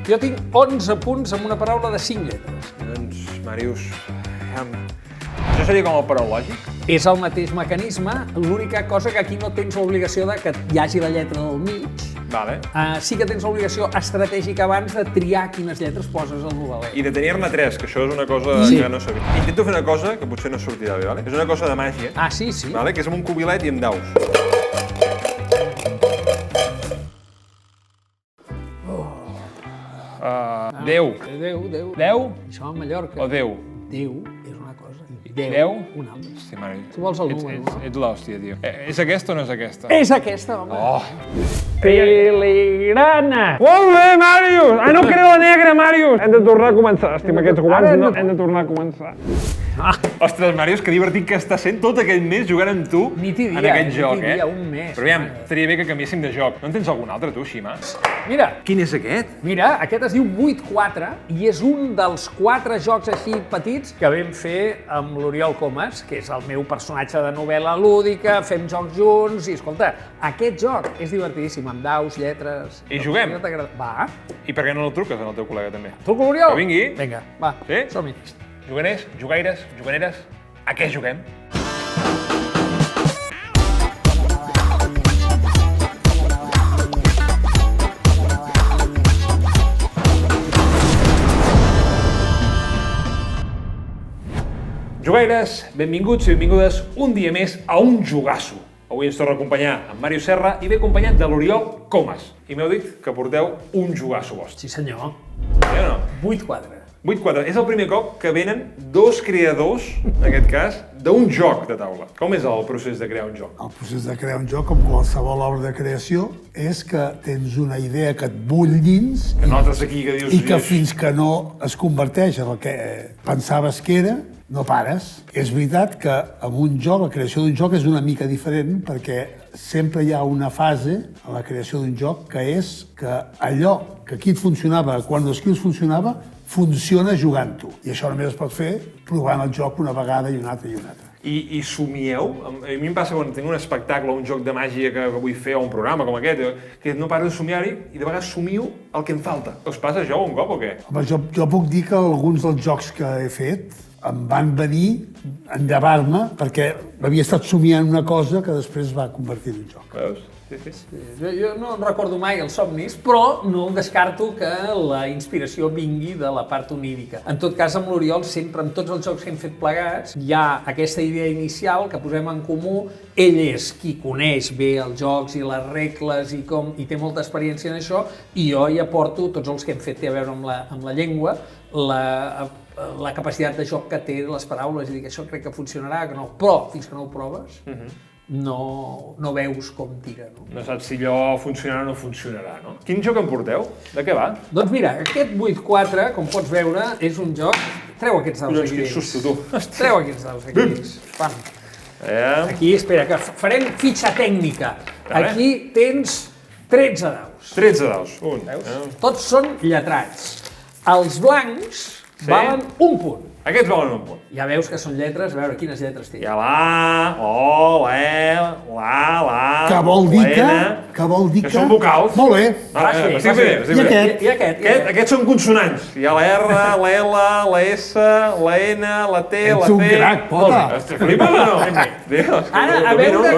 Jo tinc 11 punts amb una paraula de 5 lletres. Doncs, Màrius, això seria com el paraulògic? És el mateix mecanisme, l'única cosa que aquí no tens l'obligació de que hi hagi la lletra del mig. Vale. Sí que tens l'obligació estratègica abans de triar quines lletres poses al novel·ler. I de tenir-ne 3, que això és una cosa que no sabia. Intento fer una cosa que potser no sortirà bé, vale? És una cosa de màgia, Sí. vale? Que és amb un cubilet i amb daus. Déu. Déu. Déu Això a Mallorca. o Déu? Déu és una cosa. Déu? Una altra. Hosti, mare. Tu vols el número, no? Ets l'hòstia, tio. És aquesta o no és aquesta? És aquesta, home. Oh. Filigrana. Molt bé, Màrius! No creu la negra, Màrius! Hem de tornar a començar, estima aquests guants, no? Hem de tornar a començar. Ostres, Màrius, que divertit que està sent tot aquest mes jugant amb tu en aquest joc, eh? Un mes. Però aviam, estaria bé que canviéssim de joc. No en tens algun altre, tu, Xima? Mira, Quin és aquest? aquest es diu 8-4 i és un dels 4 jocs així petits que vam fer amb l'Oriol Comas, que és el meu personatge de novel·la lúdica, fem jocs junts i, escolta, aquest joc és divertidíssim, amb daus, lletres... I juguem? Va. I per què no el truques al teu col·lega, també? Truco l'Oriol? Que vingui. Vinga, va, Sí? som-hi. Juganers, jugaires, juganeres, a què juguem? Jugaires, benvinguts i benvingudes un dia més a un jugasso. Avui ens torna a acompanyar en Màrius Serra i ve acompanyat de l'Oriol Comas. I m'heu dit que porteu un jugasso vostre. Sí, senyor. Sí o no? 8-4. 8-4. És el primer cop que venen dos creadors, en aquest cas, d'un joc de taula. Com és el procés de crear un joc? El procés de crear un joc, com qualsevol obra de creació, és que tens una idea que et bull dins Que nosaltres aquí que dius... i que fins que no es converteix en el que pensaves que era, no pares. És veritat que amb un joc, la creació d'un joc és una mica diferent perquè sempre hi ha una fase a la creació d'un joc que és que allò que aquí et funcionava, quan els skills funcionava, funciona jugant-ho. I això només es pot fer provant el joc una vegada i una altra i una altra. I somieu? A mi em passa quan tinc un espectacle o un joc de màgia que vull fer o un programa com aquest, que no paro de somiar-hi i de vegades somio el que em falta. Us passa això un cop o què? Home, jo puc dir que alguns dels jocs que he fet em van venir a llevar-me perquè havia estat somiant una cosa que després va convertir en un joc. Veus? Sí. Jo no recordo mai els somnis, però no descarto que la inspiració vingui de la part onírica. En tot cas, amb l'Oriol, sempre, amb tots els jocs que hem fet plegats, hi ha aquesta idea inicial que posem en comú. Ell és qui coneix bé els jocs i les regles i té molta experiència en això, i jo hi aporto tots els que hem fet té a veure amb la llengua, la capacitat de joc que té les paraules i dir que això crec que funcionarà, que no, però fins que no ho proves, no veus com tira, no? No saps si allò funcionarà o no funcionarà, no? Quin joc em porteu? De què va? Doncs mira, aquest 8-4, com pots veure, és un joc... Treu aquests daus aquí Quin dins. susto, tu. Treu aquests daus aquí dins. Pam. Aquí, espera, que farem fitxa tècnica. Vale. Aquí tens 13 daus. 13 daus. Tots són lletrats. Els blancs valen un punt. Aquests valen un punt. Ja veus que són lletres, a veure quines lletres té. Hi ha la, o, la, Que vol dir que... Que són vocals. Molt bé. Estic bé. I aquest? I aquest? Aquests són consonants. Hi ha la R, la L, la S, la N, la T, la Ets P... un crac, pota. Flipa o no? Dios, Ara, a veure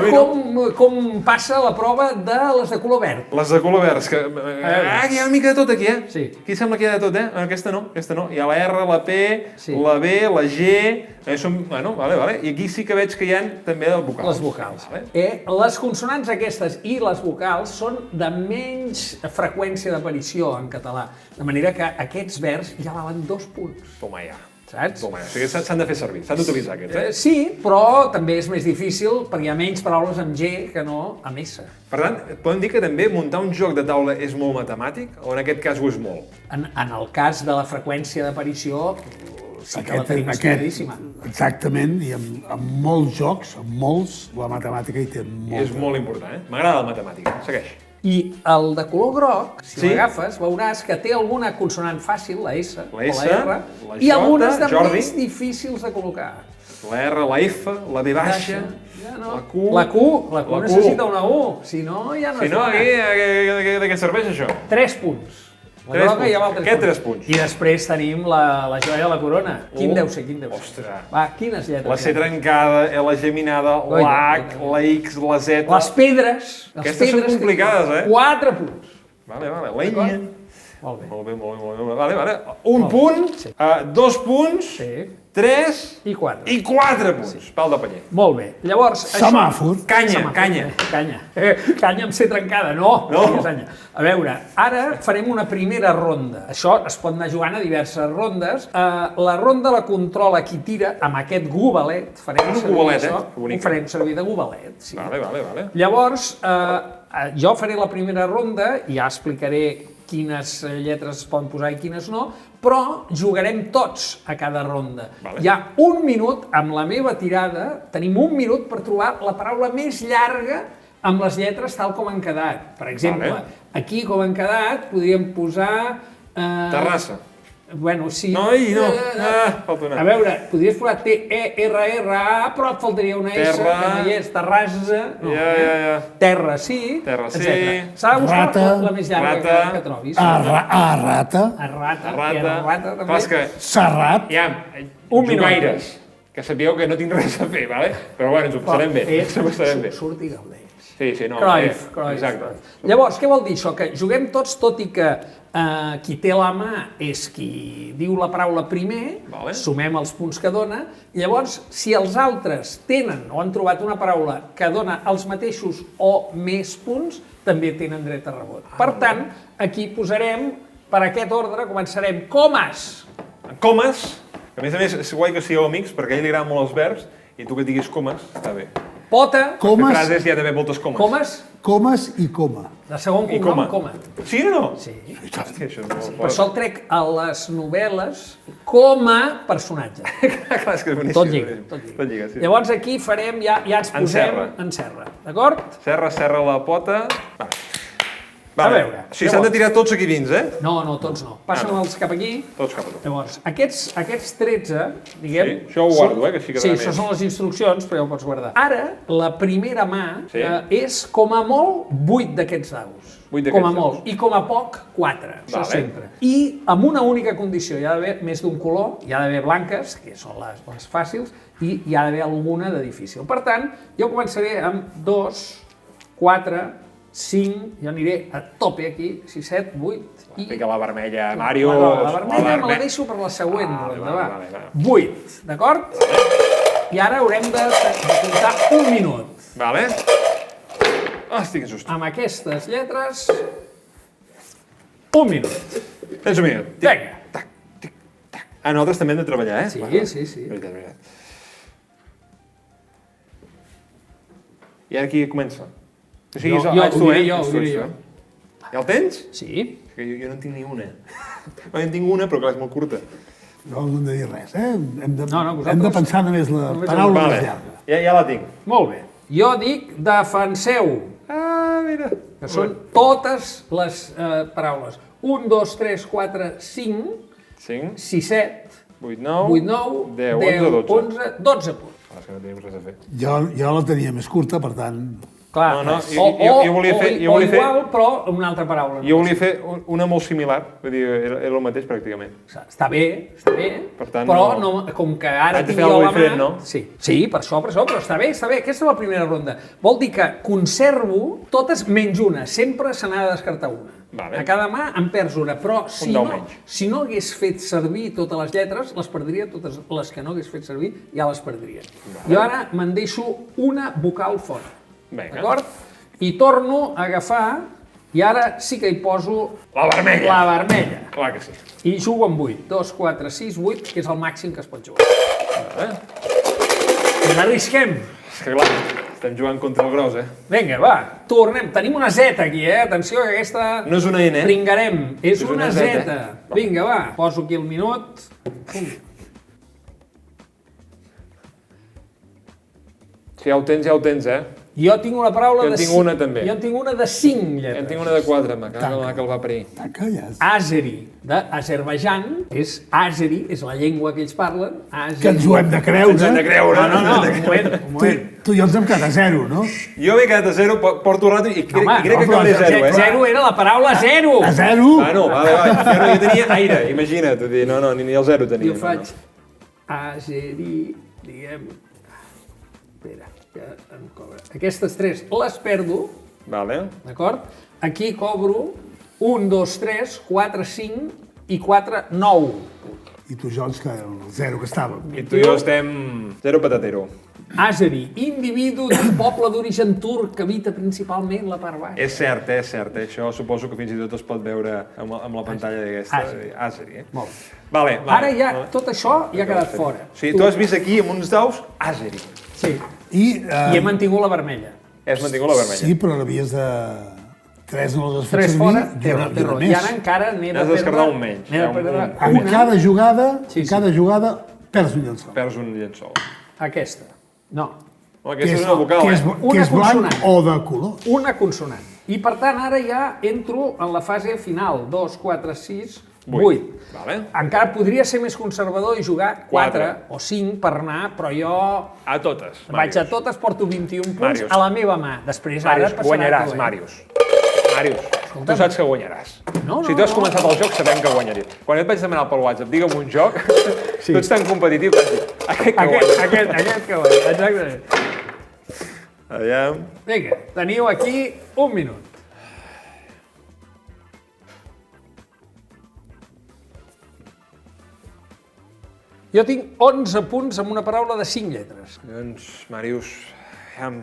com passa la prova de les de color verd. Les de color verds, que... Aquí hi ha una mica de tot, aquí, eh? Sí. Aquí sembla que hi ha de tot, eh? Aquesta no. Hi ha la R, la P, la B, la G... Bueno, vale. I aquí sí que veig que hi ha també el vocal. Les vocals. Les consonants aquestes i les vocals són de menys freqüència d'aparició en català. De manera que aquests verbs ja valen 2 punts. Toma ja. Saps? Toma ja. O sigui, s'han de fer servir, s'han d'utilitzar aquests, eh? Sí, però també és més difícil perquè hi ha menys paraules amb G que no amb S. Per tant, podem dir que també muntar un joc de taula és molt matemàtic o en aquest cas ho és molt? En el cas de la freqüència d'aparició, sí que la tenim estudiadíssima. Exactament, i amb molts jocs, amb molts, la matemàtica hi té molt. És molt important, eh? M'agrada la matemàtica. Segueix. I el de color groc, si l'agafes, veuràs que té alguna consonant fàcil, la S o la R, i algunes de més difícils de col·locar. La R, la F, la V baixa, la Q... La Q necessita una U, si no ja no és Si no, de què serveix això? 3 punts. La groga ja val 3 Aquest 3 punts. I després tenim la joia de la corona. Quin deu ser, quin deu ser? Ostres. Va, quines lletres? La C trencada, la geminada, la H, la X, la Z... Les pedres. Aquestes són complicades, eh? 4 punts. Vale, l'enya. Molt bé. Molt bé. Vale. Un punt, 2 punts, Sí. 3 I 4. i 4 punts. Pal de paller. Molt bé. Llavors... Semàfor. Canya. Canya amb C trencada, no. Canya. A veure, ara farem una primera ronda. Això es pot anar jugant a diverses rondes. La ronda la controla qui tira amb aquest gobelet. Farem Un servir gobelet, això. Que bonic. Ho farem servir de gobelet. Sí. Vale. Llavors, jo faré la primera ronda i ja explicaré quines lletres es poden posar i quines no, però jugarem tots a cada ronda. Vale. Hi ha un minut, amb la meva tirada, tenim un minut per trobar la paraula més llarga amb les lletres tal com han quedat. Per exemple, aquí com han quedat, podríem posar... Terrassa. Bueno, sí. No. Falta una. A veure, podries posar T-E-R-R-A, però et faltaria una S, Terra. que no hi és, terrassa... No, Ja. Terra, sí, Terra, sí. etcètera. S'ha de buscar Rata. la més llarga Rata. que trobis. Rata. Rata, també. Clar, és que Serrat. hi ha jugaires, que sapigueu que no tinc res a fer, vale? Però bueno, ens ho passarem bé. Ens ho passarem bé. Surt i gaudeix. Sí, no. Cruyff. Exacte. Llavors, què vol dir això? Que juguem tots, tot i que qui té la mà és qui diu la paraula primer, Vale. sumem els punts que dona, i llavors, si els altres tenen o han trobat una paraula que dona els mateixos o més punts, també tenen dret a rebot. Per tant, aquí posarem, per aquest ordre, començarem comes. Comes, a més, és guai que sigueu amics, perquè a ell li agraden molt els verbs, i tu que diguis comes, està bé. Pota, Les Comes, frases hi ha d'haver moltes comes. comes, i coma. de segon I cognom, coma. coma. Sí o no? Sí. Hòstia, això és molt Per això el trec a les novel·les com a personatge. Clar, és que és boníssim. Tot lliga, tot lliga. Tot lliga, sí. Llavors aquí farem, ja ens posem serra. en serra, d'acord? Serra la pota... A veure, Sí, s'han de tirar tots aquí dins, eh? No, tots no. Passa'ls cap aquí. Tots cap a tu. Llavors, aquests 13, diguem... Sí, això ho guardo, que així quedarà Sí, més. això són les instruccions, però ja ho pots guardar. Ara, la primera mà Sí. és, com a molt, 8 d'aquests daus. 8 d'aquests com a daus. molt. I com a poc, 4. Això Vale. sempre. I amb una única condició. Hi ha d'haver més d'un color, hi ha d'haver blanques, que són les fàcils, i hi ha d'haver alguna de difícil. Per tant, jo començaré amb 2, 4, 5, jo aniré a tope aquí, 6, 7, 8... Fica la vermella, Mario. La vermella me la deixo per la següent ronda, va. 8, d'acord? I ara haurem de comptar un minut. Vale. Estic en susto. Amb aquestes lletres, un minut. Tens un minut. Vinga. Nosaltres també hem de treballar, eh? Sí. Veritat. I ara qui comença? O sigui, Jo, ets tu, ho diré eh? jo, Ets ho tu, diré ets tu, jo. eh? Ja el tens? Sí. És que jo no en tinc ni una. No, en tinc una, però clar, és molt curta. No hem de dir res, eh? Hem de, No, vosaltres- hem de pensar només la Només paraula Vale, més llarga. ja la tinc. Molt bé. Jo dic defenseu, Mira. que són totes les paraules. 1, 2, 3, 4, 5, 5, 6, 7, 8, 9, 8, 9, 10, 10, 11, 11, 12 punts. És que no tenim res a fer. Jo la tenia més curta, per tant... Clar, No, jo volia fer- o igual, però una altra paraula. Jo volia fer una molt similar, vull dir, era el mateix pràcticament. Està bé, Per tant, però no. com que ara Haig de tinc fer jo alguna la mà... diferent, no? Sí, per això, però està bé. Aquesta és la primera ronda. Vol dir que conservo totes menys una, sempre se n'ha de descartar una. Vale. A cada mà en perds una, però si dau no, menys. si no hagués fet servir totes les lletres, les perdria, totes les que no hagués fet servir ja les perdria. Jo ara me'n deixo una vocal fora, Vinga. d'acord? I torno a agafar, i ara sí que hi poso La vermella. la vermella. Clar que sí. I jugo amb 8. 2, 4, 6, 8, que és el màxim que es pot jugar. L'arrisquem. És que clar, estem jugant contra el gros, eh? Vinga, va, tornem. Tenim una Z aquí, Atenció, que aquesta... No és una N, eh? Pringarem. És una Z. Z. Vinga, va. Poso aquí el minut. Si ja ho tens, eh? Jo tinc una paraula Jo en tinc una, també. Jo en tinc una de 5 lletres. En tinc una de 4, me cago que el va parir. Tanca ja. Azeri, d'Azerbaidjan, és Azeri, és la llengua que ells parlen. Que ens ho hem de creure. Ens hem de creure. No, un moment. Tu i jo ens hem quedat a 0, no? Jo m'he quedat a 0, porto rato i crec que acabaré a 0, 0 era la paraula 0. A 0? Bueno, vale. Jo tenia aire, imagina't. No, ni el 0 tenia. Jo faig Azeri, diguem... Espera, que em cobra. Aquestes 3 les perdo, Vale. d'acord? Aquí cobro 1, 2, 3, 4, 5 i 4, 9. I tu, Jocs, que el 0 que estàvem. I tu i jo estem 0 patatero. Azeri, individu d'un poble d'origen turc que habita principalment la part baixa. És cert. Això suposo que fins i tot es pot veure amb la pantalla d'aquesta. Azeri, Molt bé. Vale. Ara ja, tot això ja ha quedat fora. Sí, tu has vist aquí amb uns daus Azeri. Sí. I I he mantingut la vermella. Has mantingut la vermella. sí, però n'havies de... 3 no les has fet 3 servir, fora, i una terro. I més. ara encara n'he de N'has perdre... descartat un menys. N'he de perdre En una. cada jugada, Sí, en cada jugada, perds un llençol. Perds un llençol. Aquesta. No. Aquesta és una vocal, que és, eh? que és blanc consonant. o de color. Una consonant. I per tant ara ja entro en la fase final. 2, 4, 6, 8. Vale. Encara podria ser més conservador i jugar 4 o 5 per anar, però jo A totes. vaig a totes, porto 21 punts Màrius. a la meva mà. Després ara Màrius, passarà guanyaràs, tu, eh? Màrius. Màrius, tu saps que guanyaràs. No, Si tu has començat el joc, sabem que guanyaries. Quan et vaig demanar pel WhatsApp, digue'm un joc, tu ets tan competitiu que has dit, aquest que guanya. Aquest que guanya, exactament. Aviam. Vinga, teniu aquí un minut. Jo tinc 11 punts amb una paraula de 5 lletres. Doncs, Màrius, aviam.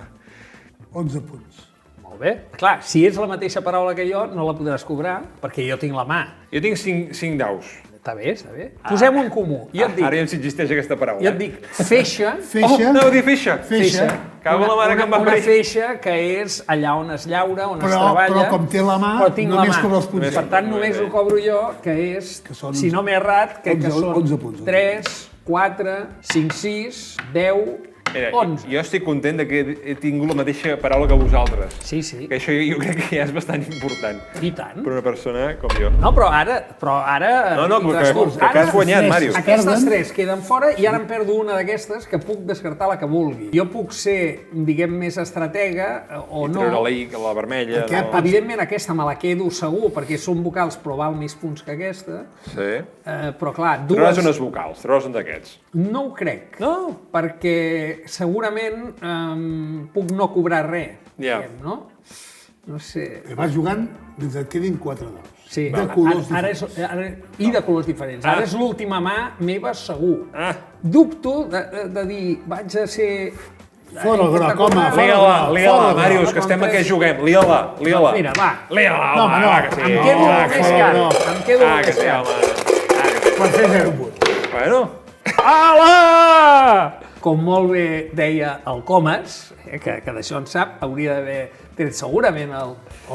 11 punts. Molt bé. Clar, si és la mateixa paraula que jo, no la podràs cobrar, perquè jo tinc la mà. Jo tinc 5 daus. Està bé, està bé. Posem un comú. Jo et dic, Ara ja ens existeix aquesta paraula. jo et dic feixa. Feixa. Oh, anava a dir feixa. Feixa. Cago en la mare que em va Una parir. feixa que és allà on es llaura, on es Però treballa. com té la mà, però tinc només la mà. cobra els punts. Per tant, només ho cobro jo, que és, Que són si no m'he errat, crec que 11 són 11 punts. 3, 4, 5, 6, 10, Mira, 11. jo estic content de que he tingut la mateixa paraula que vosaltres. Sí, sí, Que això jo crec que ja és bastant important i tant. per una persona com jo. No, però ara... No, que has guanyat, Màrius. Aquestes 3 queden fora i ara em perdo una d'aquestes que puc descartar la que vulgui. Jo puc ser, diguem, més estratega o no. Treure la vermella. Aquest, No. Evidentment aquesta me la quedo segur perquè són vocals però val més punts que aquesta. Sí. Però clar, Treuràs dues... unes vocals, treuràs un d'aquests. No ho crec. No. Perquè segurament puc no cobrar res. Ja. Diguem, no? No sé... vas jugant mentre et quedin 4 daus. Sí, De colors i de colors diferents. Ara és l'última mà meva segur. Ah. Dubto de dir, vaig a ser... Fora el groc, home, fora. Liga-la, Màrius, que estem aquí, juguem. Liga-la. Mira, va. Liga-la, No, home, home, no. va, que sí. Em quedo Va, més que sí. car. no. Em quedo Ah, que més sí, car. home. Per fer 0 punts. Bueno. Ala! Com molt bé deia el Comas, que d'això en sap, hauria d'haver tret segurament el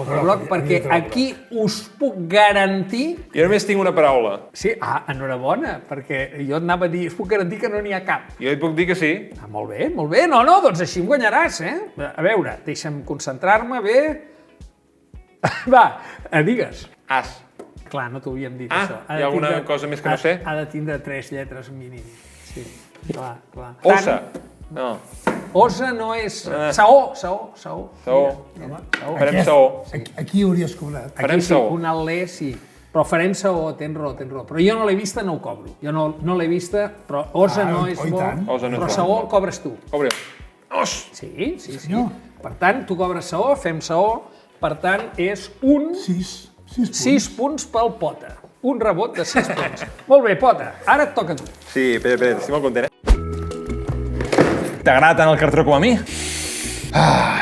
groc, perquè aquí us puc garantir... Jo només tinc una paraula. Sí, enhorabona, perquè jo anava a dir, us puc garantir que no n'hi ha cap. Jo et puc dir que sí. Molt bé, molt bé. No, doncs així em guanyaràs, eh? A veure, deixa'm concentrar-me bé. Va, digues. As. Clar, no t'ho havíem dit, Ah, això. hi ha alguna cosa més que no sé? Ha de tindre 3 lletres mínim. Sí, clar. Ossa. No. Osa no és... Saó. Saó. Mira, Farem saó. Aquí hauries cobrat. Farem Aquí sí, saó. un alè sí. Però farem saó, tens raó. Però jo no l'he vista, no ho cobro. Jo no l'he vista, però osa no és i bo. tant. Osa no és Però bo. saó el cobres tu. Obre. Os. Sí. Senyor. Per tant, tu cobres saó, fem saó. Per tant, és 6 punts. 6 punts pel Pota. Un rebot de 6 punts. Molt bé, Pota, ara et toca a tu. Sí, espera, estic molt content, T'agrada tant el cartró com a mi?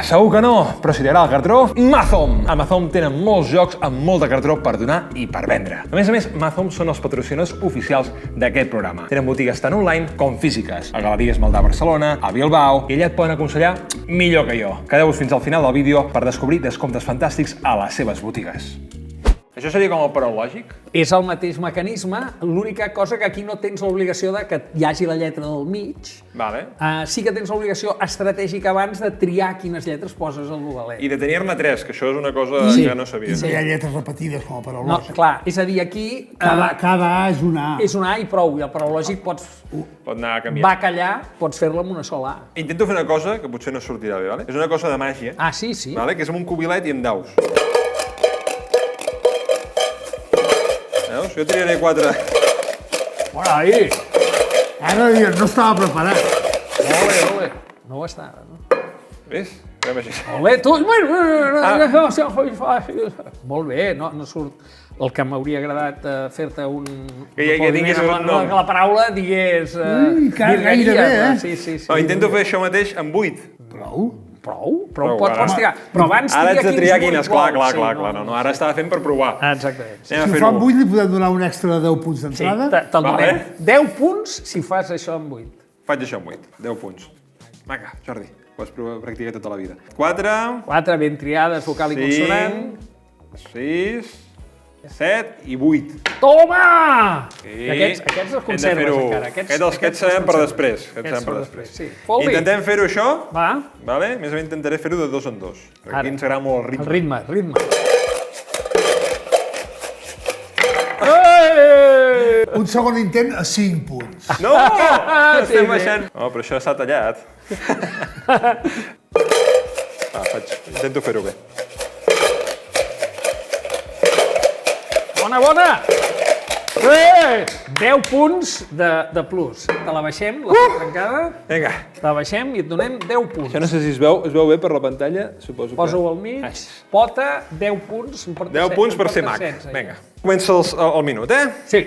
Segur que no, però si t'agrada el cartró, Mazom! A Mazom tenen molts jocs amb molt de cartró per donar i per vendre. A més, Mazom són els patrocinadors oficials d'aquest programa. Tenen botigues tant online com físiques. A Galeries Maldà a Barcelona, a Bilbao, i allà et poden aconsellar millor que jo. Quedeu-vos fins al final del vídeo per descobrir descomptes fantàstics a les seves botigues. Això seria com el paraulògic? És el mateix mecanisme, l'única cosa que aquí no tens l'obligació de que hi hagi la lletra del mig. Vale. Sí que tens l'obligació estratègica abans de triar quines lletres poses al novel·let. I de tenir-ne 3, que això és una cosa que no sabia. I no hi ha lletres repetides com a No, paraulògic. clar, és a dir, aquí Cada A és una A. és una A i prou, i el paraulògic pots Pot anar canviant. bacallar, pots fer-lo amb una sola A. Intento fer una cosa que potser no sortirà bé, vale? És una cosa de màgia, Ah, sí, sí. vale? Que és amb un cubilet i amb daus. Veus? Jo tiraré 4. Bueno, ahí. Ara dius, no estava preparat. Molt bé, molt bé. No ho està, no? Ves? Fem així. Molt bé, tu... Molt bé, no surt el que m'hauria agradat fer-te un... Que tingués un nom. Que la paraula digués... gairebé, eh? Sí, sí, sí. No, intento fer això mateix amb 8. Prou Prou, pots ara. triar. Però abans Ara haig de triar quines. Clar. Sí, No, ara estava fent per provar. Exactament. Si Anem a ho fer-ho. fa amb 8 li podem donar un extra de 10 punts Sí, d'entrada. te'l Vale. donem. 10 punts si fas això amb 8. Faig això amb 8. 10 punts. Vinga, Jordi. Ho has practicat tota la vida. 4, 4 ben triades, vocal i consonant. 6, 7 i 8. Toma! Sí. Aquests els Hem de conserves fer-ho. encara. Aquests sabem per després. Aquests per després, sí. Molt bé. Intentem fer-ho això, Va, vale? A més a més intentaré fer-ho de 2 en 2. Perquè Ara. aquí ens agrada molt el el ritme. ritme. Un segon intent a 5 punts. No! Estem Sí, baixant. No, però això s'ha tallat. Intento fer-ho bé. Bona! 10 punts de plus. Te la baixem, la trencada. Vinga. Te la baixem i et donem 10 punts. Això no sé si es veu bé per la pantalla, suposo que... Posa-ho al mig. Pota, 10 punts. 10 punts per ser mag. Vinga. Comença el minut, eh? Sí,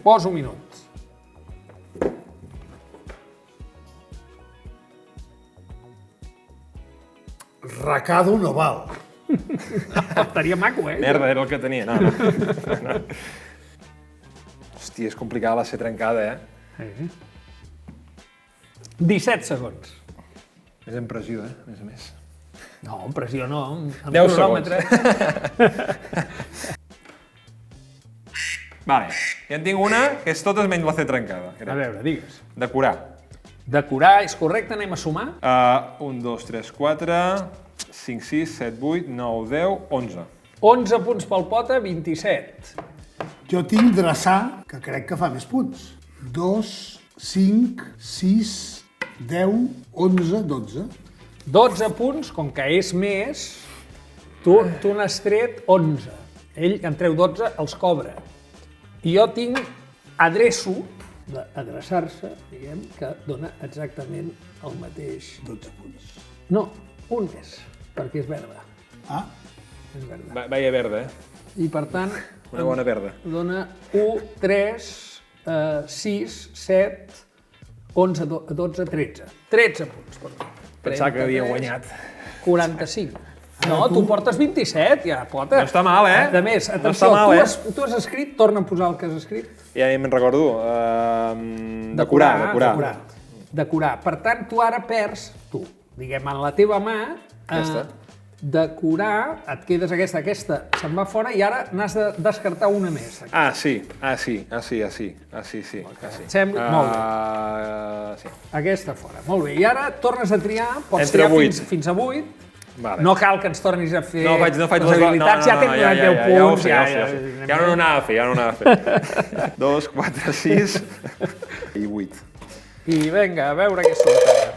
posa un minut. Recado no val. Estaria maco, eh? Merda, era el que tenia. No. Hòstia, és complicada la ser trencada, eh? 17 segons. És en pressió, eh? A més a més. No, amb pressió no. Amb 10 cronòmetre. Vale, ja en tinc una que és totes menys la C trencada. A veure, digues. Decorar. Decorar és correcte, anem a sumar. 1, 2, 3, 4, 5, 6, 7, 8, 9, 10, 11. 11 punts pel Pota, 27. Jo tinc dreçar, que crec que fa més punts. 2, 5, 6, 10, 11, 12. 12 punts, com que és més, tu n'has tret 11. Ell en treu 12, els cobra. I jo tinc adreço, d'adreçar-se, diguem, que dona exactament el mateix. 12 punts. No, un més, perquè és verda. Ah, És verda. Vaya verda, eh? I per tant, Una bona verda. dona 1, 3, 6, 7, 11, 12, 13. 13 punts, perdó. Pensava que havia 33, guanyat. 45. No, tu portes 27, ja, Pota. No està mal, eh? A més, No atenció, està mal, tu has escrit, torna a posar el que has escrit. Ja me'n recordo. Decorar. Decorar. Per tant, tu ara perds, diguem, en la teva mà, decorar, et quedes aquesta se'n va fora i ara n'has de descartar una més. Sí. Sí. Et sembla? Molt bé. Sí. Aquesta fora. Molt bé. I ara tornes a triar, pots Entre triar 8. fins a 8. Vale. No cal que ens tornis a fer No faig les les habilitats, ja t'hem donat 10 punts. Ja no anava a fer, 2, 4, 6 i 8. I vinga, a veure què surt ara.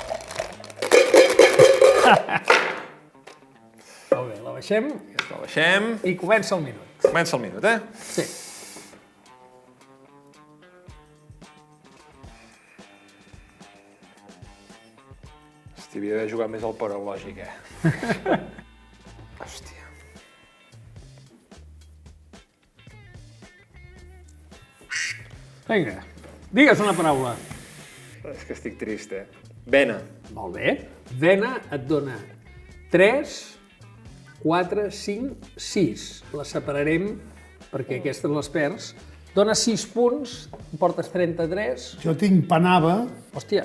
Molt bé, la baixem La baixem. i comença el minut. Comença el minut, eh? Sí. Hòstia, havia d'haver jugat més al paraulògic, eh? Hòstia. Vinga, digues una paraula. És que estic trist, eh? Vena. Molt bé. Vena et dona 3, 4, 5, 6. Les separarem perquè aquestes les perds. Dona 6 punts, portes 33. jo tinc panava. Hòstia.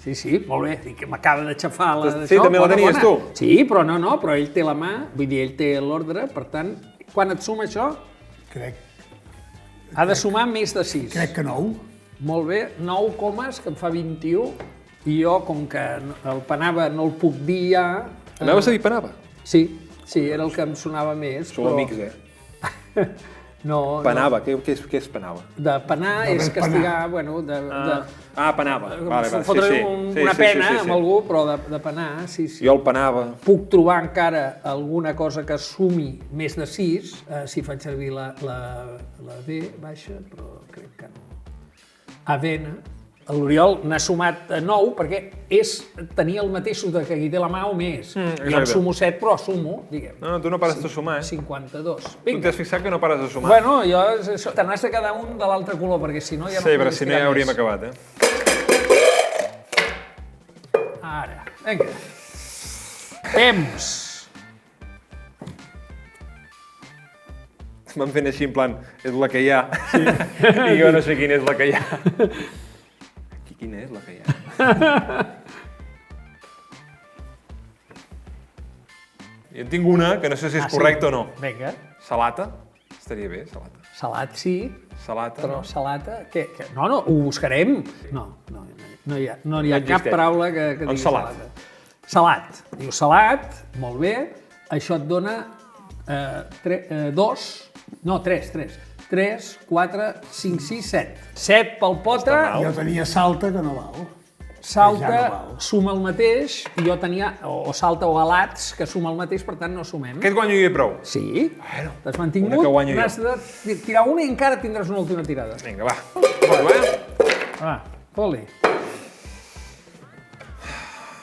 Sí, molt bé. Dic que m'acaba de xafar la... Sí, també la tenies tu. Sí, però no, però ell té la mà, vull dir, ell té l'ordre, per tant, Quan et suma això, Crec ha de sumar més de 6. que 9. Molt bé, 9 comes, que em fa 21, i jo, com que el Panava no el puc dir ja... Anaves a dir Panava? Sí, era el que em sonava més, Som amics, No, Panava, què és Panava? De penar és castigar, bueno, Panava. Vale, fotre una pena amb algú, però de penar, sí. Jo el Panava. Puc trobar encara alguna cosa que sumi més de 6, si faig servir la B baixa, però crec que no. Avena. L'Oriol n'ha sumat 9 perquè tenia el mateix que qui té la mà o més. Jo en sumo 7, però sumo, diguem. No, tu no pares de sumar, 52. Tu t'has fixat que no pares de sumar? Bueno, te n'has de quedar un de l'altre color, perquè si no ja no... Sí, però si no ja hauríem acabat, Ara, vinga. Temps. Van fent així, en plan, és la que hi ha. I jo no sé quina és la que hi ha. Quina és la que hi ha? Jo en tinc una que no sé si és correcta o no. Vinga. Salata? Estaria bé, salata. Salat sí, Salata? però salata... No, ho buscarem. No hi ha cap paraula que digui salata. Salat. Diu salat, molt bé. Això et dona 3, 4, 5, 6, 7. 7 pel potre. Jo tenia salta, que no val. Salta, Ja no val. suma el mateix, i jo tenia o salta o alats, que suma el mateix, per tant no sumem. Aquest guanyo jo prou. Sí, t'has mantingut, una que guanyo jo. n'has de tirar una i encara tindràs una última tirada. Vinga, va. Va, fot-li.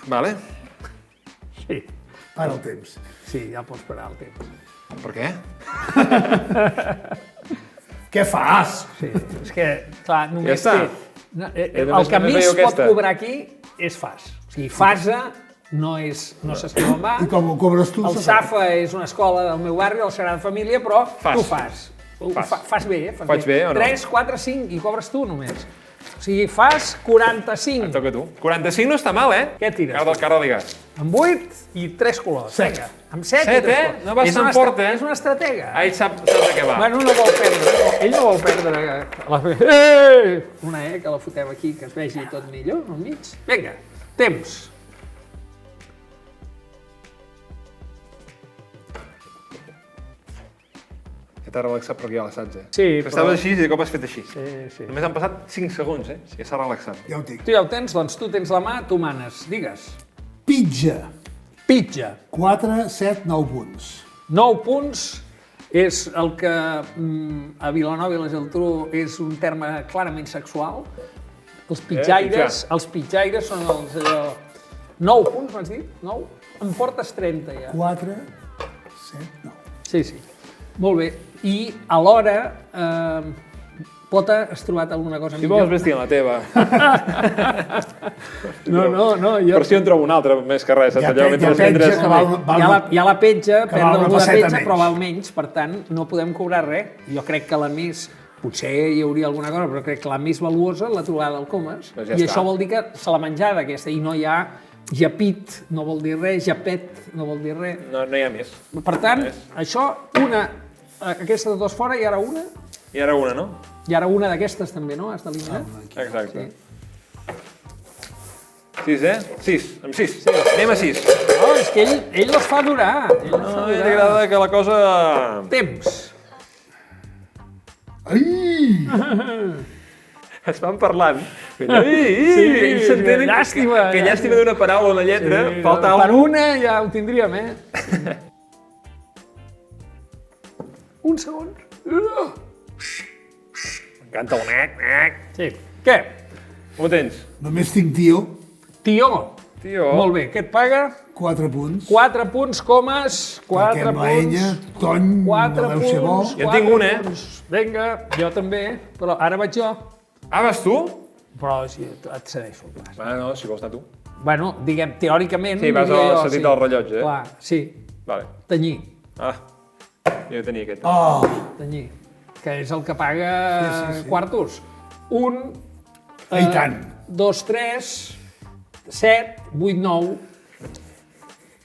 Vale. Sí. Para el temps. Sí, ja pots parar el temps. Per què? Què fas? Sí, és que, clar, només Ja està. El que més pot cobrar aquí és fas. O sigui, fasa no s'escriu en va. I com ho cobres tu? El SAFA és una escola del meu barri, el Sagrada Família, però tu fas. Fas bé, Faig bé o no? 3, 4, 5, i cobres tu només. O sigui, fas 45. Et toca tu. 45 no està mal, Què tires? Cara de gas. Amb 8 i 3 colors. Vinga, amb 7 i 3 colors. No vas tan fort, És una estratega. Ell sap de què va. Bueno, no vol perdre. Ell no vol perdre. Una que la fotem aquí, que es vegi tot millor, al mig. Vinga, temps. Que t'ha relaxat perquè ja la saps, Sí, Que estaves així i de cop has fet així. Sí. Només han passat 5 segons, Sí que s'ha relaxat. Ja ho dic. Tu ja ho tens? Doncs tu tens la mà, tu manes. Digues. Pitja. Pitja. 4, 7, 9 punts. 9 punts és el que a Vilanova i la Geltrú és un terme clarament sexual. Els pitjaires són els allò... 9 punts, m'has dit? 9? Em portes 30 ja. 4, 7, 9. Sí. Molt bé. I alhora, Pota, has trobat alguna cosa Si millor? vols, vestir la teva. No, jo... Per si en trobo una altra, més que res. Ja Allò mentre penja mentres... que val... Hi ha la petja, que val perdre una alguna pesseta petja, menys. però val menys, per tant, no podem cobrar res. Jo crec que la més... Potser hi hauria alguna cosa, però crec que la més valuosa l'ha trobada al Comas. Doncs ja I està. això vol dir que se l'ha menjada, aquesta, i no hi ha japit, no vol dir res, japet, no vol dir res. No hi ha més. Per tant, això, aquestes dues fora, i ara una, I ara una, no? i ara una d'aquestes també, no? Has d'eliminar? Exacte. 6, 6. Amb 6. Anem a 6. No, és que ell les fa durar. No, li agrada que la cosa... Temps. Ai! Estan parlant. Ells s'entenen llàstima. que llàstima d'una paraula o una lletra. Falta Per alguna una ja ho tindríem, Un segon. M'encanta el nec. Sí. Què? Com ho tens? Només tinc tio. Tió. Tio. Molt bé. Què et paga? 4 punts. 4 punts, comes. 4 Perquè amb la punts. enya, Tony, 4 no deu ser bo. punts. Jo en tinc una, Vinga, jo també. Però ara vaig jo. Ah, vas tu? Però si et cedeixo el pas. No, si vols anar tu. Bueno, diguem, teòricament... Sí, vas diria al jo, sentit del rellotge, Clar, sí. Vale. Tenyir. Ah, jo tenia aquest. Oh, Tenyir. Que és el que paga quartos. 1, i tant. 2, 3, 7, 8, 9...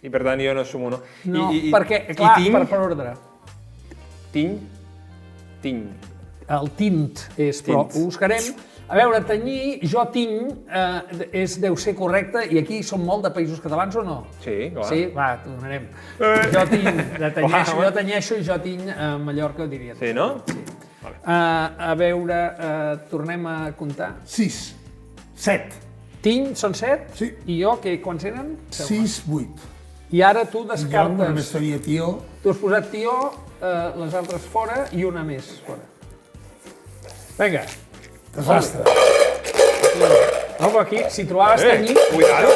I per tant jo no sumo, no? No, I perquè, clar, tinc... per ordre. Tiny. El tint és, però ho buscarem. A veure, tenyir, jo tinc, deu ser correcte, i aquí som molt de països catalans o no? Sí, clar. Sí? Va, tornarem. Jo tinc, jo tenyeixo i jo tinc a Mallorca, diria. Sí, no? Sí. A veure, tornem a comptar. 6, 7, Tinc, són 7? Sí. I jo, quants eren? 6, 8. I ara tu Jo descartes. només tenia tió. Tu has posat tió, les altres fora i una més fora. Vinga. Desastre. No, però aquí, si trobaves tenyir... Cuidado,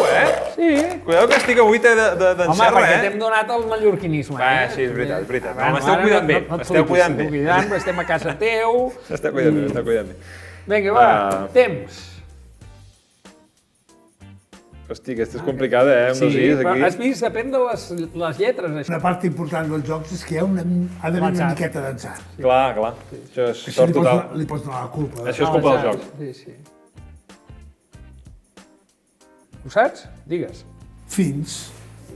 Sí. Cuidado que estic avui d'encerra, Home, perquè t'hem donat el mallorquinisme, Sí, és veritat, és veritat. Bueno, M'esteu cuidant bé, no et m'esteu flipis, cuidant bé. t'esteu cuidant, però estem a casa teu. M'esteu cuidant bé. Vinga, va, temps. Hosti, aquesta és complicada, amb Sí, 2 però aquí. has vist, depèn de les lletres, això. Una part important dels jocs és que ha d'haver una miqueta d'atzar. Clar. Això és Així sort total. li pots donar la culpa. Això és culpa del joc. Sí. Ho saps? Digues. Fins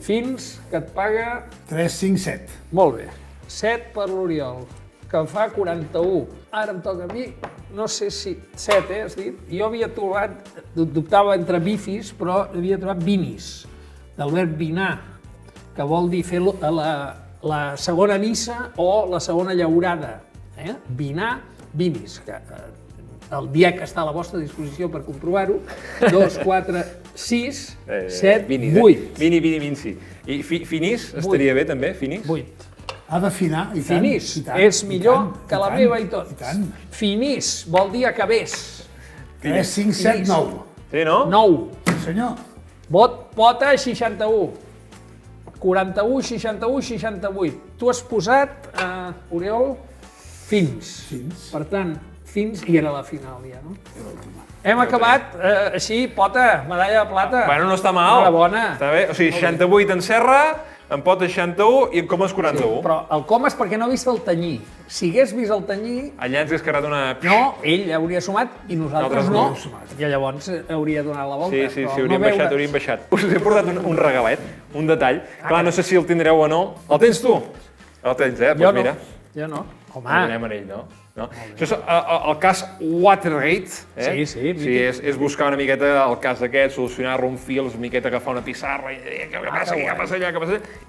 Fins que et paga... 3, 5, 7. Molt bé. 7 per l'Oriol, que en fa 41. Ara em toca a mi, no sé si 7, has dit? Jo havia trobat, dubtava entre bifis, però havia trobat vinis, del verb vinar, que vol dir fer la segona missa o la segona llaurada. Vinar, vinis, que el dia que està a la vostra disposició per comprovar-ho. 2, 4, 6, 7, 8. Vini. I finis estaria bé també, finis? 8. Ha d'afinar, i tant. Finís, i tant, és i millor tant, que la i tant, meva i tot. I tant. Finís vol dir acabés. 3, 5, 7, 9. Sí, no? 9. Sí, senyor. Vota 61. 41, 61, 68. Tu has posat, Oriol, fins. Per tant, fins, i era la final ja, no? Hem acabat així, pota, medalla de plata. Bueno, no està mal. Enhorabona. Està bé. O sigui, 68 en Serra, en Pota 61 i en Comas 41. Però el Comas perquè no ha vist el tenyir. Si hagués vist el tenyir, Allà ens hagués carregat una... no, ell hauria sumat i nosaltres no. I llavors hauria donat la volta. Sí, hauríem baixat. Us he portat un regalet, un detall. Clar, no sé si el tindreu o no. El tens tu? El tens, Doncs mira. Jo no. Home. El donem a ell, no? Això és el cas Watergate. Sí. És buscar una miqueta el cas aquest, solucionar-lo amb fils, una miqueta agafar una pissarra i què passa aquí, què passa allà.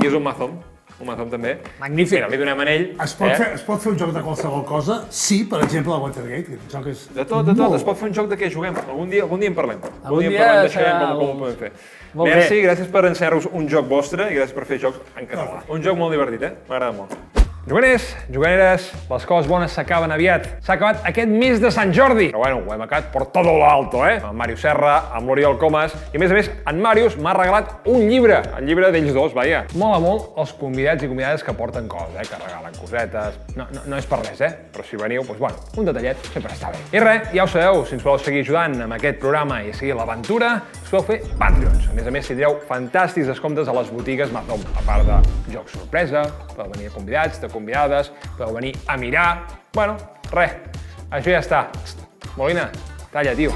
I és un Mazom també. Magnífic. Mira, li donem a ell. Es pot fer un joc de qualsevol cosa? Sí, per exemple, el Watergate, que el joc és... De tot. Es pot fer un joc de què juguem. Algun dia en parlem. Algun dia deixarem com ho podem fer. Merci, gràcies per ensenyar-vos un joc vostre i gràcies per fer jocs en català. Un joc molt divertit, m'agrada molt. Juganers, juganeres, les coses bones s'acaben aviat. S'ha acabat aquest mes de Sant Jordi. Però bueno, ho hem acabat por todo lo alto, Amb Màrius Serra, amb l'Oriol Comas. I a més, en Màrius m'ha regalat un llibre. El llibre d'ells dos, vaja. Mola molt els convidats i convidades que porten coses, que regalen cosetes. No és per res, Però si veniu, doncs bueno, un detallet sempre està bé. I res, ja ho sabeu, si ens voleu seguir ajudant amb aquest programa i seguir l'aventura, us podeu fer Patreons. A més, tindreu fantàstics descomptes a les botigues Mazom. A part de jocs sorpresa, podeu venir convidats, convidades, podeu venir a mirar... Bueno, res, això ja està. Molina, talla, tio.